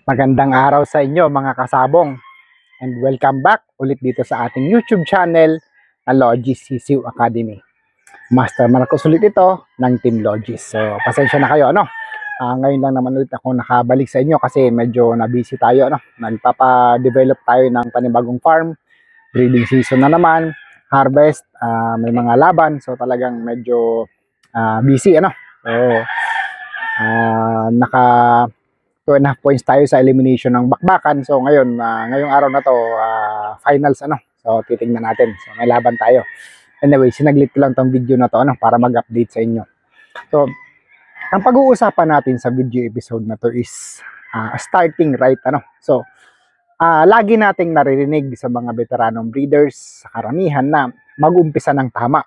Magandang araw sa inyo mga kasabong and welcome back ulit dito sa ating YouTube channel na Logis Sisiw Academy. Master Marcos ulit ito ng Team Logis. So pasensya na kayo ngayon lang naman ulit ako nakabalik sa inyo kasi medyo na-busy tayo Nagpapa-develop tayo ng panibagong farm, breeding season na naman, harvest, may mga laban, so talagang medyo busy So naka 2.5 points tayo sa elimination ng bakbakan. So ngayon, ngayong araw na to, finals So titingnan natin. So may laban tayo. Anyway, sinaglit ko lang tong video na to para mag-update sa inyo. So ang pag-uusapan natin sa video episode na to is starting right So lagi nating naririnig sa mga veteranong breeders sa karamihan na mag-umpisa ng tama.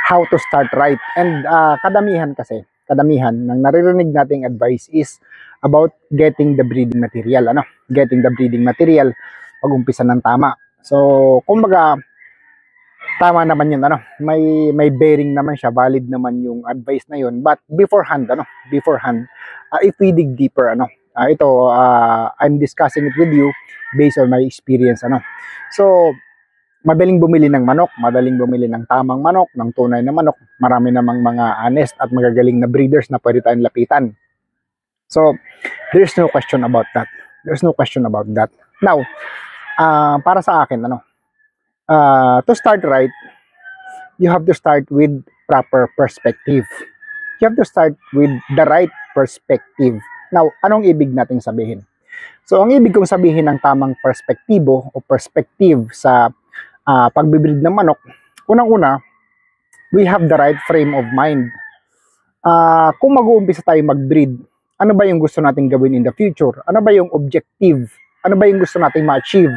How to start right. And kadamihan ng naririnig nating advice is about getting the breeding material, Getting the breeding material, pag-umpisa ng tama. So, kumbaga, tama naman yun, May bearing naman siya, valid naman yung advice na yun. But beforehand, if we dig deeper, I'm discussing it with you based on my experience, So, madaling bumili ng manok, madaling bumili ng tamang manok, ng tunay na manok. Marami namang mga honest at magagaling na breeders na pwede tayong lapitan. So, there's no question about that. Now, para sa akin, to start right, you have to start with proper perspective. You have to start with the right perspective. Now, anong ibig nating sabihin? So, ang ibig kong sabihin ng tamang perspektibo o perspective sa pagbibreed ng manok, unang-una, we have the right frame of mind. Kung mag-uumpisa tayo mag-breed, ano ba yung gusto nating gawin in the future? Ano ba yung objective? Ano ba yung gusto nating ma-achieve?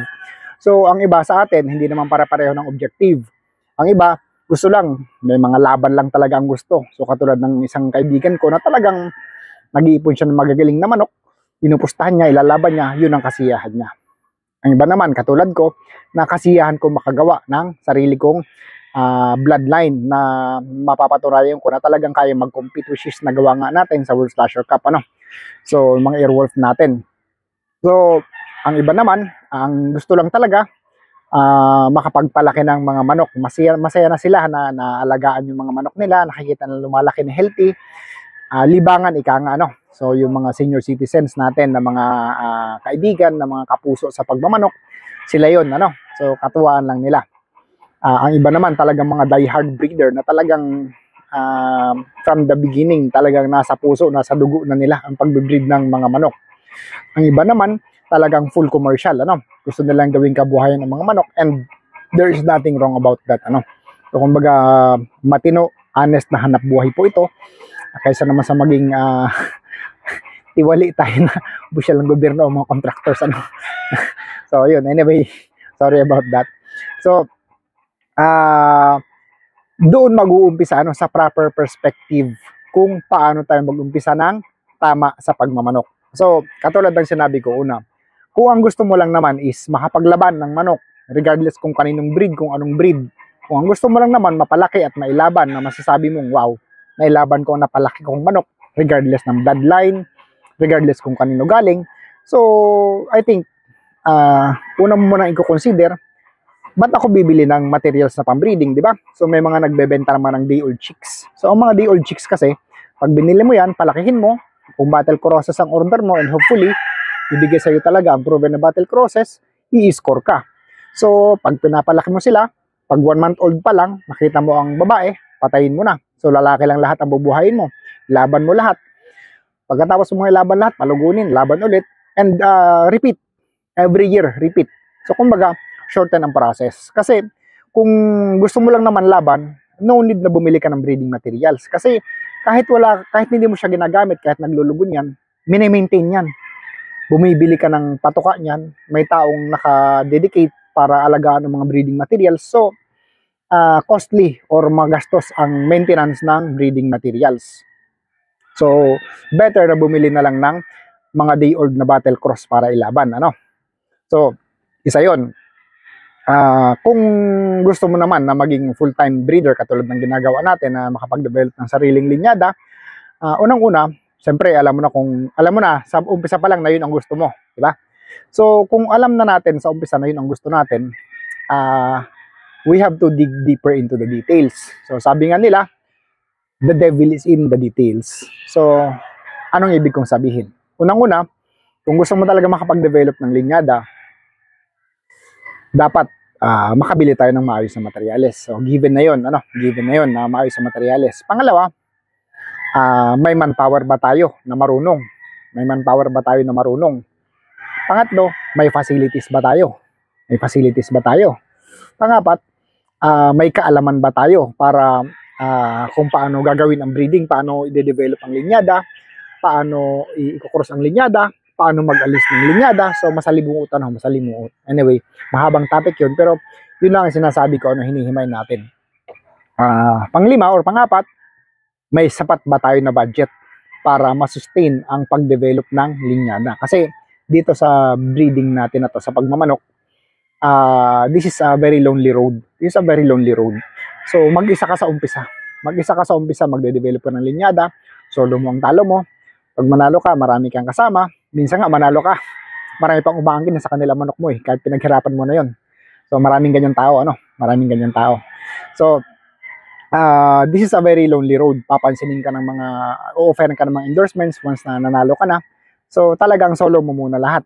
So, ang iba sa atin, hindi naman para-pareho ng objective. Ang iba, gusto lang, may mga laban lang talaga ang gusto. So, katulad ng isang kaibigan ko na talagang nag-iipon siya ng magagaling na manok, pinupustahan niya, ilalaban niya, yun ang kasiyahan niya. Ang iba naman, katulad ko, na kasiyahan ko makagawa ng sarili kong bloodline na mapapatunayan ko na talagang kaya mag-compete, which is nagawa nga natin sa World Slasher Cup, So, mga Airwolf natin. So, ang iba naman, ang gusto lang talaga, makapagpalaki ng mga manok. Masaya na sila na naalagaan yung mga manok nila, nakikita na lumalaki na healthy, libangan, ika nga, So, yung mga senior citizens natin na mga kaibigan, na mga kapuso sa pagmamanok, sila yun, So, katuwaan lang nila. Ang iba naman talagang mga die-hard breeder na talagang from the beginning talagang nasa puso, nasa dugo na nila ang pagbibreed ng mga manok. Ang iba naman talagang full commercial, Gusto nilang gawing kabuhayan ng mga manok, and there is nothing wrong about that, So kumbaga matino, honest na hanap buhay po ito kaysa naman sa maging tiwali tayo na busyal ng gobyerno o mga contractors, So yun, anyway, sorry about that. So doon mag-uumpisa sa proper perspective kung paano tayo mag-umpisa ng tama sa pagmamanok. So, katulad ng sinabi ko una, kung ang gusto mo lang naman is makapaglaban ng manok, regardless kung kaninong breed, kung anong breed, kung ang gusto mo lang naman mapalaki at mailaban na masasabi mong, wow, nailaban ko ang napalaki kong manok, regardless ng bloodline, regardless kung kanino galing. So, I think, una mo muna i-consider, ba't ako bibili ng materials na pambreeding, di ba? So, may mga nagbebenta naman ng day-old chicks. So, ang mga day-old chicks kasi, pag binili mo yan, palakihin mo, kung battle crosses ang order mo, and hopefully, ibigay sa'yo talaga ang proven na battle crosses, i-score ka. So, pag pinapalaki mo sila, pag 1 month old pa lang, nakita mo ang babae, patayin mo na. So, lalaki lang lahat ang bubuhayin mo. Laban mo lahat. Pagkatapos mo laban lahat, palugunin, laban ulit, and repeat. Every year, repeat. So, kumbaga, shorten ang process. Kasi kung gusto mo lang naman laban, no need na bumili ka ng breeding materials. Kasi kahit hindi mo siya ginagamit, kahit naglulugon yan, mini-maintain yan. Bumibili ka ng patuka niyan, may taong naka-dedicate para alagaan ng mga breeding materials. So, costly or magastos ang maintenance ng breeding materials. So, better na bumili na lang ng mga day-old na battle cross para ilaban, So, isa yon. Kung gusto mo naman na maging full-time breeder katulad ng ginagawa natin na makapag-develop ng sariling linyada, unang-una, siyempre alam mo na sa umpisa pa lang na yun ang gusto mo, di ba? So kung alam na natin sa umpisa na yun ang gusto natin, we have to dig deeper into the details. So sabi nga nila, the devil is in the details. So anong ibig kong sabihin? Unang-una, kung gusto mo talaga makapag-develop ng linyada, dapat makabili tayo ng maayos na materyales. So given na 'yon, given na 'yon na maayos na materyales. Pangalawa, may manpower ba tayo na marunong? May manpower ba tayo na marunong? Pangatlo, may facilities ba tayo? May facilities ba tayo? Pangapat, may kaalaman ba tayo para kung paano gagawin ang breeding, paano i-develop ang linyada, paano i-cross ang linyada, paano mag-alis ng linyada. So masalimuot. Anyway, mahabang topic yun, pero yun lang ang sinasabi ko, hinihimay natin. Panglima or pangapat, may sapat ba tayo na budget para masustain ang pag-develop ng linyada? Kasi dito sa breeding natin na to, sa pagmamanok, this is a very lonely road. So mag-isa ka sa umpisa. Magde-develop ka ng linyada, solo mo ang talo mo. Pag manalo ka, marami kang kasama. Minsan nga manalo ka, marami pang umaangkin sa kanila manok mo kahit pinaghirapan mo na yon. So maraming ganyan tao, So this is a very lonely road. Papansinin ka ng mga, o-offeran ka ng mga endorsements once na nanalo ka na. So talagang solo mo muna lahat,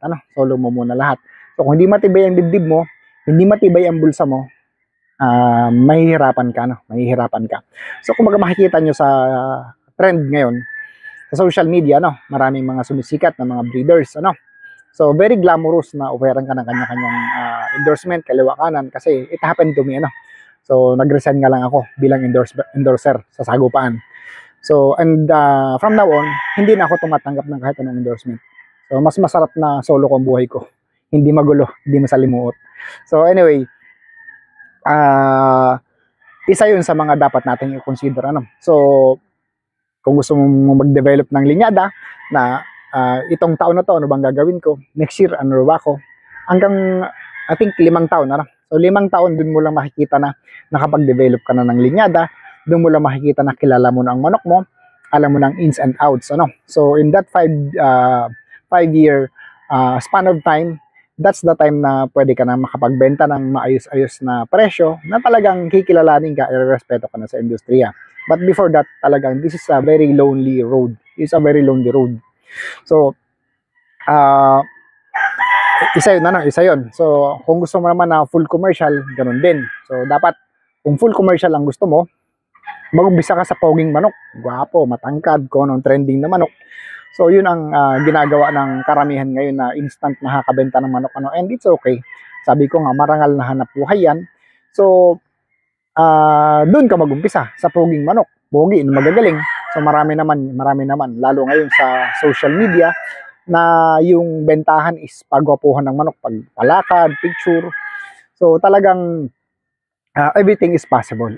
So kung hindi matibay ang dibdib mo, hindi matibay ang bulsa mo, mahihirapan ka. So kung makikita nyo sa trend ngayon sa social media, maraming mga sumisikat na mga breeders, So very glamorous na offeran ka ng kanya-kanyang endorsement kaliwa kanan, kasi it happened to me, So nag-resign nga lang ako bilang endorser sa Sagupaan. So and from now on, hindi na ako tumatanggap ng kahit anong endorsement. So mas masarap na solo ko ang buhay ko. Hindi magulo, hindi masalimuot. So anyway, isa yun sa mga dapat nating i-consider, So kung gusto mong mag-develop ng linyada na itong taon na to, ano bang gagawin ko? Next year, ano ba ako? Hanggang, I think, 5 taon, So 5 taon, dun mo lang makikita na nakapag-develop ka na ng linyada, dun mo lang makikita na kilala mo na ang manok mo, alam mo ng ins and outs, So in that 5-year span of time, that's the time na pwede ka na makapagbenta ng maayos-ayos na presyo na talagang kikilalanin ka, irerespeto ka na sa industriya. But before that, talagang this is a very lonely road. So, isa yun. So, kung gusto mo naman na full commercial, ganun din. So, dapat, kung full commercial ang gusto mo, mag-umpisa ka sa poging manok. Gwapo, matangkad, kung anong trending na manok. So, yun ang ginagawa ng karamihan ngayon na instant nakakabenta ng manok. And it's okay. Sabi ko nga, marangal na hanap buhay yan. So, doon ka mag-umpisa sa poging manok. Pogi, magagaling. So marami naman, lalo ngayon sa social media, na yung bentahan is pagwapuhan ng manok, pagpalakad, picture. So talagang everything is possible.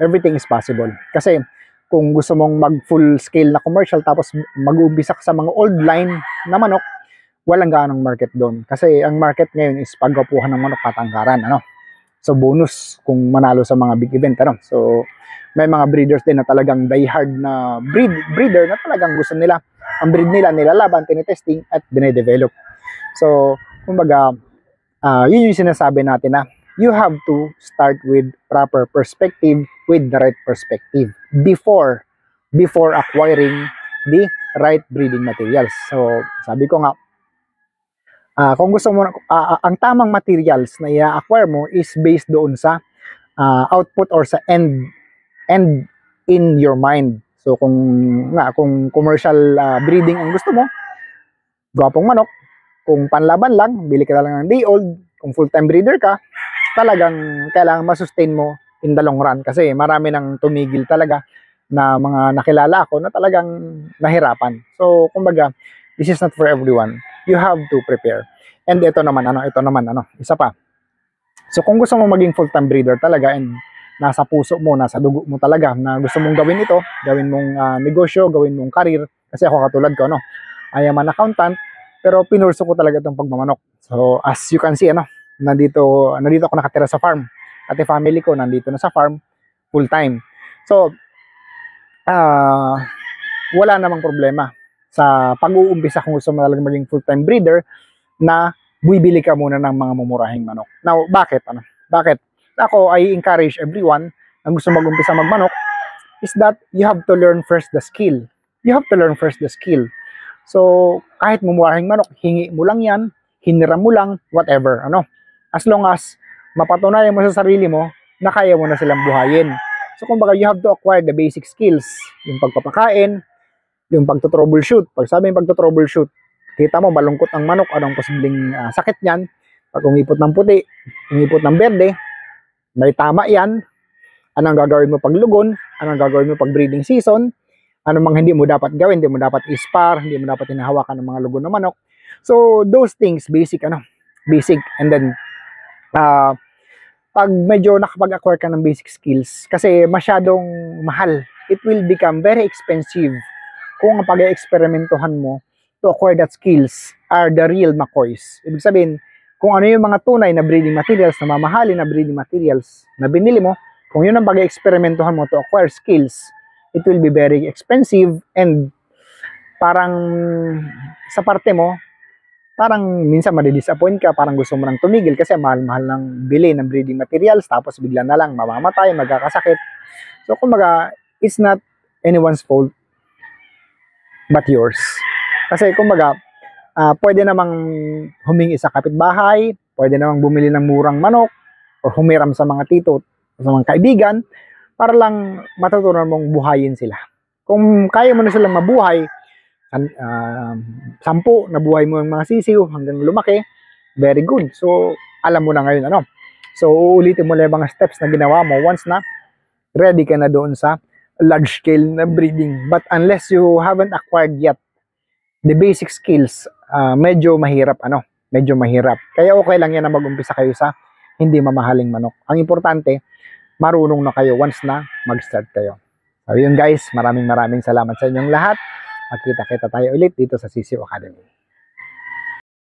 Kasi kung gusto mong mag full scale na commercial tapos mag-umpisa ka sa mga old line na manok, walang gaanong market doon. Kasi ang market ngayon is pagwapuhan ng manok, patangkaran, So bonus kung manalo sa mga big event, So may mga breeders din na talagang diehard na breeder na talagang gusto nila, ang breed nila nilalaban, tinitesting at dinedevelop. So kumbaga, yun yung sinasabi natin na you have to start with proper perspective, with the right perspective before acquiring the right breeding materials. So sabi ko nga, kung gusto mo, ang tamang materials na i-acquire mo is based doon sa output or sa end in your mind. So kung commercial breeding ang gusto mo, gwapong manok, kung panlaban lang, bili ka lang ng day old. Kung full-time breeder ka, talagang kailangan masustain mo in the long run, kasi marami nang tumigil talaga na mga nakilala ako na talagang nahirapan. So kumbaga, this is not for everyone. You have to prepare. And ito naman, isa pa. So kung gusto mo maging full-time breeder talaga and nasa puso mo, nasa dugo mo talaga na gusto mong gawin ito, gawin mong negosyo, gawin mong career, kasi ako katulad ko, I am an accountant, pero pinurso ko talaga itong pagmamanok. So as you can see, nandito ako nakatira sa farm. At yung family ko nandito na sa farm full-time. So wala namang problema sa pag-uumpisa kung gusto mo talaga maging full-time breeder na bibili ka muna ng mga mumurahing manok. Now, bakit? Bakit? Ako, I encourage everyone na gusto mag-umpisa magmanok is that you have to learn first the skill. You have to learn first the skill. So, kahit mumurahing manok, hingi mo lang yan, hiniram mo lang, whatever, As long as mapatunayan mo sa sarili mo na kaya mo na silang buhayin. So, kumbaga, you have to acquire the basic skills. Yung pagpapakain, yung pagto-troubleshoot. Pag sabi yung pagto-troubleshoot, kita mo, malungkot ang manok, anong posibleng sakit niyan. Pag umipot ng puti, umipot ng berde, may tama yan. Anong gagawin mo pag lugon? Anong gagawin mo pag breeding season? Ano mang hindi mo dapat gawin? Hindi mo dapat ispar, hindi mo dapat hinahawakan ng mga lugon ng manok. So, those things, basic. And then, pag medyo nakapag-acquire ka ng basic skills, kasi masyadong mahal, it will become very expensive kung ang pag-experimentohan mo to acquire that skills are the real McCoys. Ibig sabihin, kung ano yung mga tunay na breeding materials, na mamahalin na breeding materials na binili mo, kung yun ang pag-experimentohan mo to acquire skills, it will be very expensive and parang sa parte mo, parang minsan madidisappoint ka, parang gusto mo nang tumigil kasi mahal-mahal ng bili ng breeding materials, tapos bigla na lang mamamatay, magkakasakit. So kumbaga, it's not anyone's fault but yours. Kasi kumbaga, pwede namang humingi sa kapitbahay, pwede namang bumili ng murang manok, o humiram sa mga tito, sa mga kaibigan, para lang matutunan mong buhayin sila. Kung kaya mo na silang mabuhay, 10 nabuhay mo yung mga sisiw hanggang lumaki, very good. So, alam mo na ngayon, So, uulitin mo lang yung mga steps na ginawa mo once na ready ka na doon sa large scale na breeding. But unless you haven't acquired yet the basic skills, medyo mahirap, Medyo mahirap. Kaya okay lang yan na mag-umpisa kayo sa hindi mamahaling manok. Ang importante, marunong na kayo once na mag-start kayo. So, yun guys, maraming salamat sa inyong lahat. Magkita-kita tayo ulit dito sa CCO Academy.